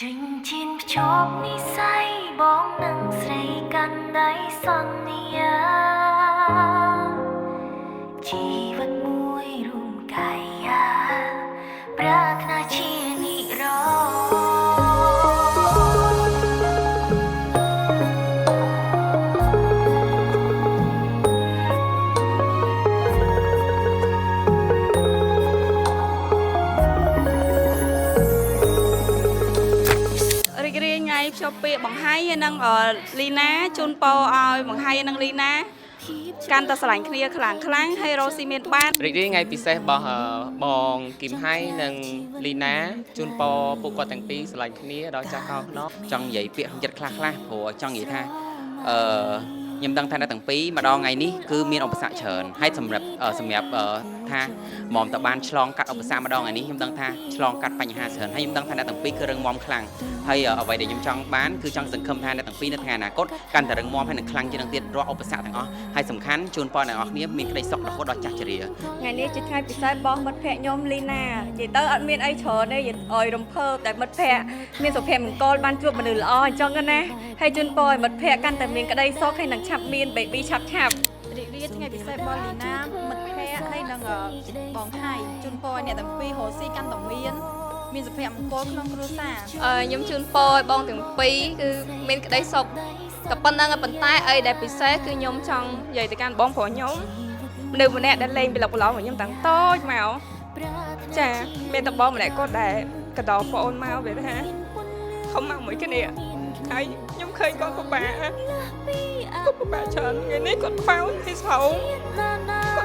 ចិញ្ចៀនភ្ជាប់និស្ស័យបងនឹងស្រីកាន់ដៃសន្យាជីវិតមួយរួមកាយាប្រាថ្នាជានិរន្តរ៍ភ្ជាប់ពាក្យបង្ហាញនឹងលីណាជូនពរឲ្យបង្ហាញនឹងលីណាកាន់តែស្រឡាញ់គ្នាខ្លាំងហើយរស់ស៊ីមានបានរីករាយថ្ងៃពិសេសរបស់បងគឹមហៃនិងលីណាជូនពរពួកគាត់ទាំងពីរស្រឡាញ់គ្នាដល់ចាស់កោខ្នងចង់និយាយពាក្យចិត្តខ្លះព្រោះចង់និយាយថាខ្ញុំដឹងថាអ្នកទាំងពីរម្ដងថ្ងៃនេះគឺមានឧបសគ្គច្រើនហើយសម្រាប់ថាមុំតបានឆ្លងកាត់ឧបសគ្គម្ដងថ្ងៃនេះខ្ញុំដឹងថាឆ្លងកាត់បញ្ហាច្រើនហើយខ្ញុំដឹងថាអ្នកទាំងពីរគឺរឹងមាំខ្លាំងហើយអ្វីដែលខ្ញុំចង់បានគឺចង់សង្ឃឹមថាអ្នកទាំងពីរនៅថ្ងៃអនាគតកាន់តែរឹងមាំហើយនឹងខ្លាំងជាងនឹងទៀតរាល់ឧបសគ្គទាំងអស់ហើយសំខាន់ជូនពរអ្នកនរគ្នាមានក្តីសុខរហូតដល់ចាស់ជរាថ្ងៃនេះជាថ្ងៃពិសេសរបស់មិត្តភ័ក្ដិខ្ញុំលីណានិយាយទៅអត់មានអីច្រើនទេឲ្យរំភើបតែមិត្តភ័ក្ដិមានសុភមង្គលបានជួបមនុស្សល្អអញ្ចឹងណាហើយជូនពរឲ្យមិត្តភ័ក្ដិកាន់តែមានក្តីសុខហើយនឹងឆាប់មាន baby ឆាប់រីករាយថ្ងៃពិសេសរបស់លីណាមិត្តភ័ក្ដិហើយនឹងបងថៃជូនពរអ្នកទាំងពីររស់ស៊ីកាន់តែមានសុភមង្គលក្នុងគ្រួសារខ្ញុំជូនពរឲ្យបងទាំងពីរគឺមានក្តីសុខតែប៉ុណ្្នឹងប៉ុន្តែអីដែលពិសេសគឺខ្ញុំចង់និយាយទៅកាន់បងប្រុសខ្ញុំមនុស្សម្នាក់ដែលលេងពីឡុកឡងខ្ញុំតាំងតូចមកចាមានតែបងម្នាក់គាត់ដែលកដោប្អូនមកវាថាខំមកមួយគ្នាហើយខ្ញុំឃើញគាត់ពិបាកច្រើនថ្ងៃនេះគាត់ខ្វោចទីស្រោងគាត់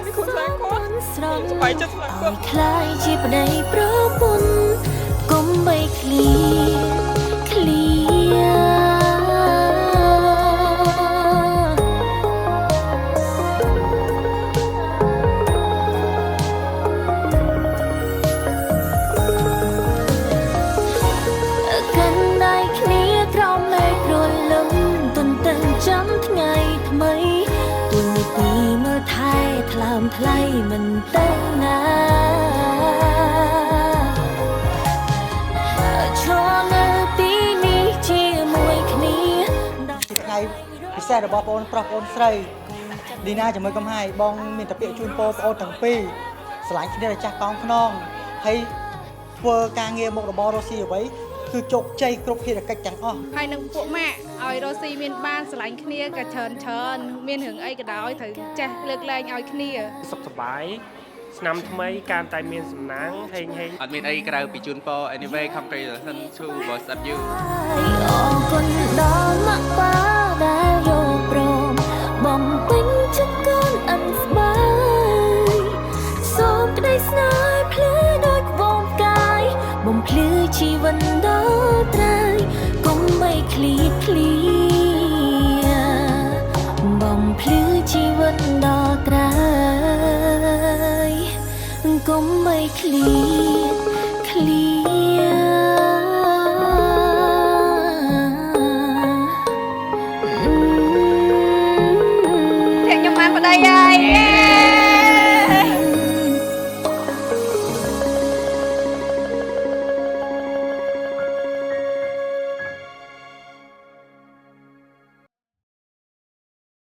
មានគ្រួសារគាត់សប្បាយចិត្តស្លាប់គាត់ខ្លាយជាប្តីប្រពន្ធកុំបីឃ្លៀកាន់ដៃគ្នាក្រោមមេឃរលឹមទន្ទឹងចាំថ្ងៃថ្មីទូលនីតិមើលថែថ្លើមថ្លៃមិនទៅណាឈរនៅទីនេះជាមួយគ្នាថ្ងៃពិសេសរបស់បងប្រុសបងស្រីលីណាជាមួយកំហៃបងមានតែពាក្យជូនពរបងទាំងពីរស្រឡាញ់គ្នាដល់ចាស់កោងខ្នងហើយធ្វើការងារមុខរបររស់ស៊ីអ្វីគឺជោគជ័យគ្រប់ភារកិច្ចទាំងអស់ហើយនឹងពួកម៉ាក់ឲ្យរស់ស៊ីមានបានស្រឡាញ់គ្នាក៏ច្រើនមានរឿងអីក៏ដោយត្រូវចេះលើកលែងឲ្យគ្នាសុខសប្បាយឆ្នាំថ្មីកាន់តែមានសំណាងហេងអត់មានអីក្រៅពីជូនពរ anyway congratulations to both of you អរគុណដល់ម៉ាក់ប៉ាដែលយកព្រមបំពេញចិត្តកូនអិនស្បើយសូមក្តីស្នេហ៍ភ្លឺដូចក្បូនផ្កាយបំភ្លឺជីវិតដល់ត្រើយកុំបីឃ្លៀបំភ្លឺជីវិតដល់ត្រើយកុំបីឃ្លៀខ្ញុំបានប្តីហើយ